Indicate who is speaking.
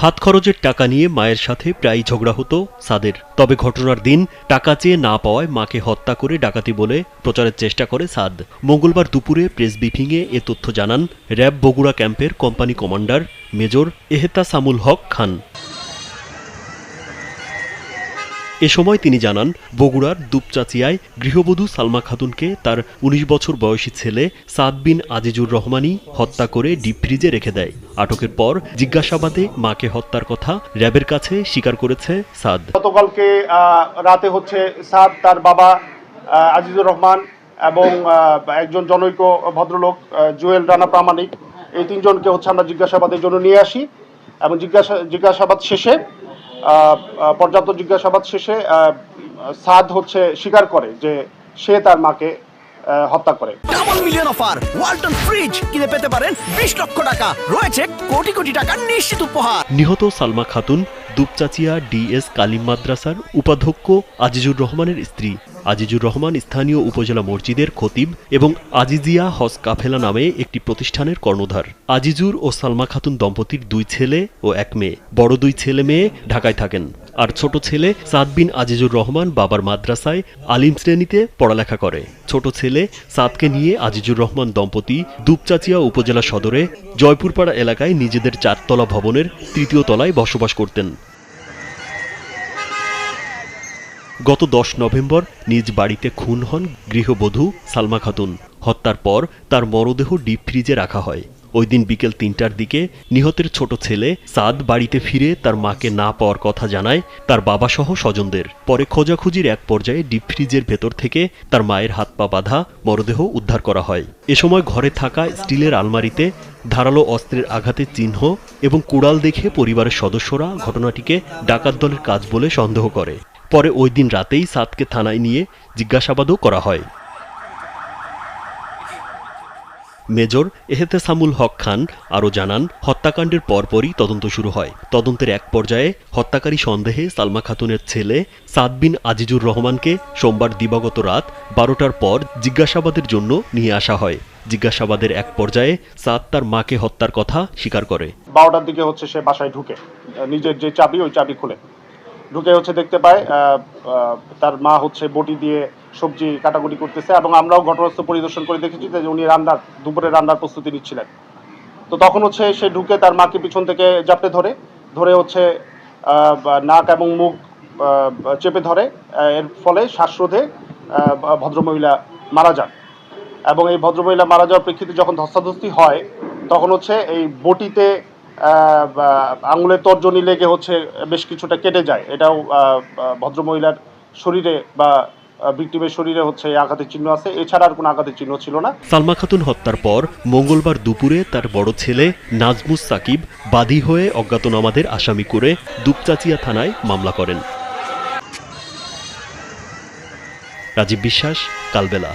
Speaker 1: হাত খরচের টাকা নিয়ে মায়ের সাথে প্রায় ঝগড়া হতো সাদের। তবে ঘটনার দিন টাকা চেয়ে না পাওয়ায় মাকে হত্যা করে ডাকাতি বলে প্রচারের চেষ্টা করে সাদ। মঙ্গলবার দুপুরে প্রেস ব্রিফিংয়ে এ তথ্য জানান র্যাব বগুড়া ক্যাম্পের কোম্পানি কমান্ডার মেজর এহতেসামুল হক খান। এ সময় তিনি জানান, বগুড়ার দুপচাচিয়ায় গৃহবধূ সালমা খাতুনকে তার ১৯ বছর বয়সী ছেলে সাদ বিন আজিজুর রহমানই হত্যা করে ডিপ ফ্রিজে রেখে দেয়। আটকের পর জিজ্ঞাসাবাদে মাকে হত্যার কথা র্যাবের কাছে স্বীকার করেছে সাদ।
Speaker 2: গতকালকে রাতে সাদ, তার বাবা আজিজুর রহমান এবং একজন জনৈক ভদ্রলোক জুয়েল রানা প্রামাণিক, এই তিনজনকে আমরা জিজ্ঞাসাবাদের জন্য নিয়ে আসি এবং জিজ্ঞাসাবাদ শেষে পর্যাপ্ত জিজ্ঞাসাবাদ শেষে সাদ স্বীকার করে যে সে তার মাকে হত্যা করে।
Speaker 3: Double million offer, Walton fridge কিনে পেতে পারেন ২০ লক্ষ টাকা, রয়েছে কোটি কোটি টাকার নিশ্চিত উপহার।
Speaker 1: নিহত সালমা খাতুন দুপচাচিয়া ডিএস কালিম মাদ্রাসার উপাধ্যক্ষ আজিজুর রহমানের স্ত্রী। আজিজুর রহমান স্থানীয় উপজেলা মসজিদের খতিব এবং আজিজিয়া হজ কাফেলা নামে একটি প্রতিষ্ঠানের কর্ণধার। আজিজুর ও সালমা খাতুন দম্পতির ২ ছেলে ও ১ মেয়ে। বড় ২ ছেলে মেয়ে ঢাকায় থাকেন, আর ছোট ছেলে সাদ বিন আজিজুর রহমান বাবার মাদ্রাসায় আলিম শ্রেণীতে পড়ালেখা করে। ছোট ছেলে সাদকে নিয়ে আজিজুর রহমান দম্পতি দুপচাচিয়া উপজেলা সদরে জয়পুরপাড়া এলাকায় নিজেদের ৪ তলা ভবনের ৩য় তলায় বসবাস করতেন। গত ১০ নভেম্বর নিজ বাড়িতে খুন হন গৃহবধূ সালমা খাতুন। হত্যার পর তার মরদেহ ডিপ ফ্রিজে রাখা হয়। ওই দিন বিকেল ৩টার দিকে নিহতের ছোট ছেলে সাদ বাড়িতে ফিরে তার মাকে না পাওয়ার কথা জানায় তার বাবাসহ স্বজনদের। পরে খোঁজাখুঁজির এক পর্যায়ে ডিপ ফ্রিজের ভেতর থেকে তার মায়ের হাত পা বাঁধা মরদেহ উদ্ধার করা হয়। এ সময় ঘরে থাকা স্টিলের আলমারিতে ধারালো অস্ত্রের আঘাতের চিহ্ন এবং কুড়াল দেখে পরিবারের সদস্যরা ঘটনাটিকে ডাকাত দলের কাজ বলে সন্দেহ করে। পরে ওই দিন রাতেই সাদকে থানায় নিয়ে জিজ্ঞাসাবাদও করা হয়। মেজর এহতেসামুল হক খান আরও জানান, হত্যাকাণ্ডের পরপরই তদন্ত শুরু হয়। তদন্তের এক পর্যায়ে হত্যাকারী সন্দেহে সালমা খাতুনের ছেলে সাদ বিন আজিজুর রহমানকে সোমবার দিবাগত রাত ১২টার পর জিজ্ঞাসাবাদের জন্য নিয়ে আসা হয়। জিজ্ঞাসাবাদের এক পর্যায়ে সাদ তার মাকে হত্যার কথা স্বীকার করে।
Speaker 2: ১২টার দিকে সে বাসায় ঢুকে নিজের যে চাবি, ওই চাবি খুলে ঢুকে দেখতে পায় তার মা বটি দিয়ে সবজি কাটাকুটি করতেছে এবং আমরাও ঘটনাস্থল পরিদর্শন করে দেখেছি যে উনি দুপুরে রান্নার প্রস্তুতি নিচ্ছিলেন। তো তখন সে ঢুকে তার মাকে পিছন থেকে জাপটে ধরে নাক এবং মুখ চেপে ধরে। এর ফলে শ্বাসরোধে ভদ্রমহিলা মারা যান এবং এই ভদ্রমহিলা মারা যাওয়ার প্রেক্ষিতে যখন ধস্তাধস্তি হয় তখন এই বটিতে আঙুলের তর্জনী লেগে বেশ কিছুটা কেটে যায়। এটাও ভদ্রমহিলার শরীরে বা ভিকটিমের শরীরে আঘাতের চিহ্ন আছে, এছাড়া আর কোনো আঘাতের চিহ্ন ছিল না।
Speaker 1: সালমা খাতুন হত্যার পর মঙ্গলবার দুপুরে তার বড় ছেলে নাজমুস সাকিব বাদী হয়ে অজ্ঞাতনামাদের আসামি করে দুপচাচিয়া থানায় মামলা করেন। রাজীব বিশ্বাস, কালবেলা।